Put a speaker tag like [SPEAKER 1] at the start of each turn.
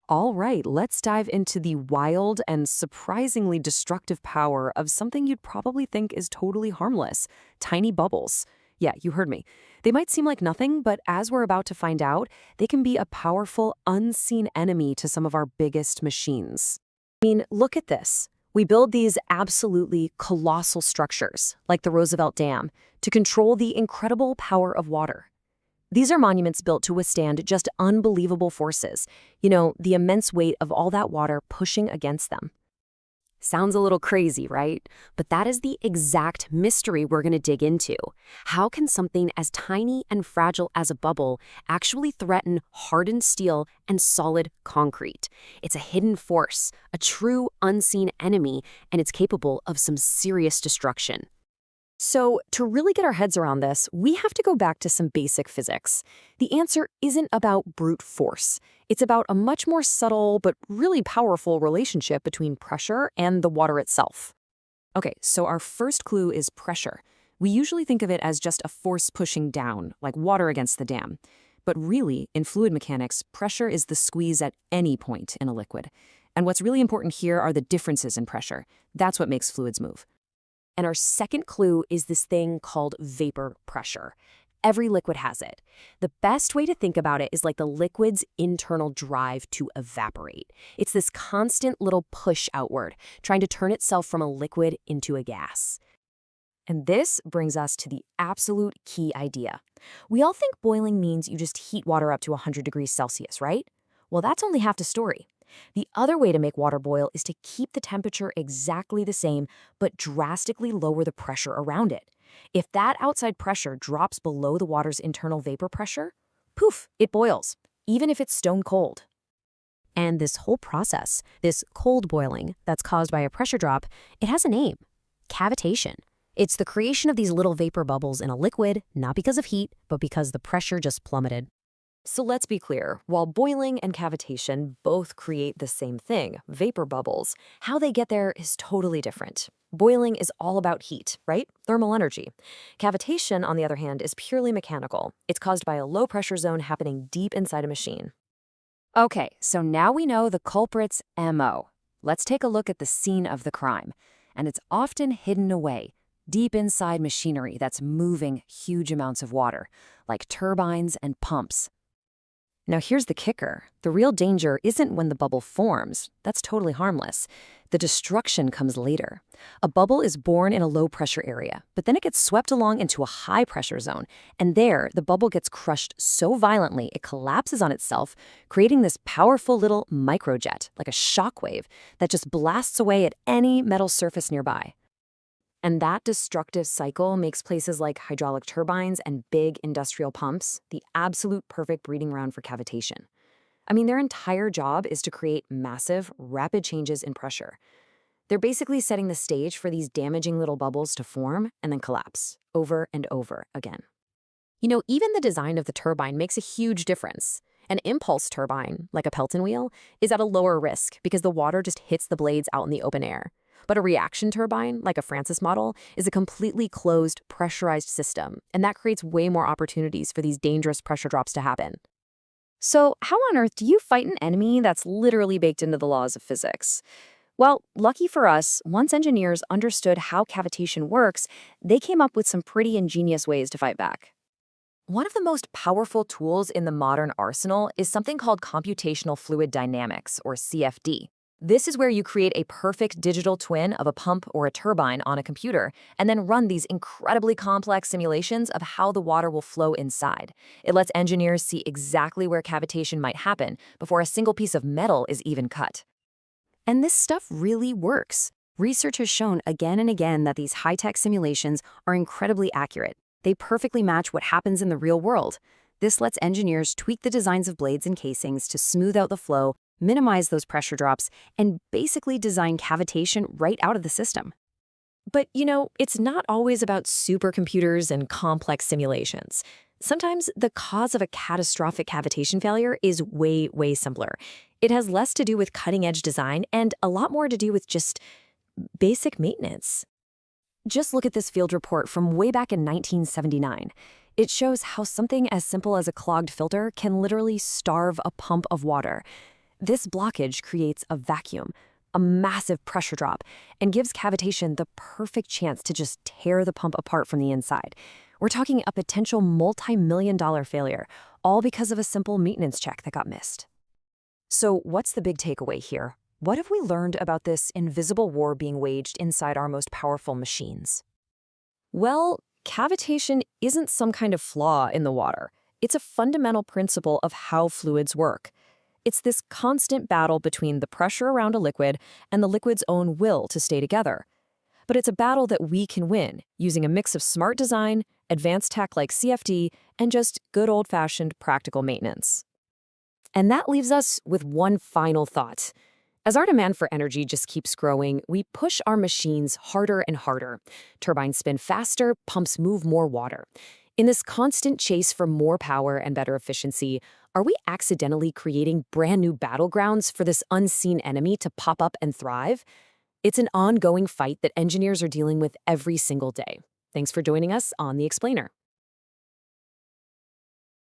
[SPEAKER 1] All right, let's dive into the wild and surprisingly destructive power of something you'd probably think is totally harmless: tiny bubbles. Yeah, you heard me. They might seem like nothing, but as we're about to find out, they can be a powerful, unseen enemy to some of our biggest machines. I mean, look at this. We build these absolutely colossal structures, like the Roosevelt Dam, to control the incredible power of water. These are monuments built to withstand just unbelievable forces. The immense weight of all that water pushing against them. Sounds a little crazy, right? But that is the exact mystery we're going to dig into. How can something as tiny and fragile as a bubble actually threaten hardened steel and solid concrete? It's a hidden force, a true unseen enemy, and it's capable of some serious destruction. So, to really get our heads around this, we have to go back to some basic physics. The answer isn't about brute force. It's about a much more subtle but really powerful relationship between pressure and the water itself. Okay, so our first clue is pressure. We usually think of it as just a force pushing down, like water against the dam. But really, in fluid mechanics, pressure is the squeeze at any point in a liquid. And what's really important here are the differences in pressure. That's what makes fluids move. And our second clue is this thing called vapor pressure. Every liquid has it. The best way to think about it is like the liquid's internal drive to evaporate. It's this constant little push outward, trying to turn itself from a liquid into a gas. And this brings us to the absolute key idea. We all think boiling means you just heat water up to 100 degrees Celsius, right? Well, that's only half the story. The other way to make water boil is to keep the temperature exactly the same, but drastically lower the pressure around it. If that outside pressure drops below the water's internal vapor pressure, poof, it boils, even if it's stone cold. And this whole process, this cold boiling that's caused by a pressure drop, it has a name: cavitation. It's the creation of these little vapor bubbles in a liquid, not because of heat, but because the pressure just plummeted. So let's be clear, while boiling and cavitation both create the same thing, vapor bubbles, how they get there is totally different. Boiling is all about heat, right? Thermal energy. Cavitation, on the other hand, is purely mechanical. It's caused by a low-pressure zone happening deep inside a machine. Okay, so now we know the culprit's MO. Let's take a look at the scene of the crime. And it's often hidden away, deep inside machinery that's moving huge amounts of water, like turbines and pumps. Now here's the kicker. The real danger isn't when the bubble forms. That's totally harmless. The destruction comes later. A bubble is born in a low-pressure area, but then it gets swept along into a high-pressure zone. And there, the bubble gets crushed so violently it collapses on itself, creating this powerful little microjet, like a shockwave, that just blasts away at any metal surface nearby. And that destructive cycle makes places like hydraulic turbines and big industrial pumps the absolute perfect breeding ground for cavitation. I mean, their entire job is to create massive, rapid changes in pressure. They're basically setting the stage for these damaging little bubbles to form and then collapse over and over again. Even the design of the turbine makes a huge difference. An impulse turbine, like a Pelton wheel, is at a lower risk because the water just hits the blades out in the open air. But a reaction turbine, like a Francis model, is a completely closed, pressurized system, and that creates way more opportunities for these dangerous pressure drops to happen. So how on earth do you fight an enemy that's literally baked into the laws of physics? Well, lucky for us, once engineers understood how cavitation works, they came up with some pretty ingenious ways to fight back. One of the most powerful tools in the modern arsenal is something called computational fluid dynamics, or CFD. This is where you create a perfect digital twin of a pump or a turbine on a computer and then run these incredibly complex simulations of how the water will flow inside. It lets engineers see exactly where cavitation might happen before a single piece of metal is even cut. And this stuff really works. Research has shown again and again that these high-tech simulations are incredibly accurate. They perfectly match what happens in the real world. This lets engineers tweak the designs of blades and casings to smooth out the flow, minimize those pressure drops, and basically design cavitation right out of the system. But, it's not always about supercomputers and complex simulations. Sometimes the cause of a catastrophic cavitation failure is way, way simpler. It has less to do with cutting-edge design and a lot more to do with just basic maintenance. Just look at this field report from way back in 1979. It shows how something as simple as a clogged filter can literally starve a pump of water. This blockage creates a vacuum, a massive pressure drop, and gives cavitation the perfect chance to just tear the pump apart from the inside. We're talking a potential multi-million-dollar failure, all because of a simple maintenance check that got missed. So what's the big takeaway here? What have we learned about this invisible war being waged inside our most powerful machines? Well, cavitation isn't some kind of flaw in the water. It's a fundamental principle of how fluids work. It's this constant battle between the pressure around a liquid and the liquid's own will to stay together. But it's a battle that we can win using a mix of smart design, advanced tech like CFD, and just good old-fashioned practical maintenance. And that leaves us with one final thought. As our demand for energy just keeps growing, we push our machines harder and harder. Turbines spin faster, pumps move more water. In this constant chase for more power and better efficiency, are we accidentally creating brand new battlegrounds for this unseen enemy to pop up and thrive? It's an ongoing fight that engineers are dealing with every single day. Thanks for joining us on The Explainer.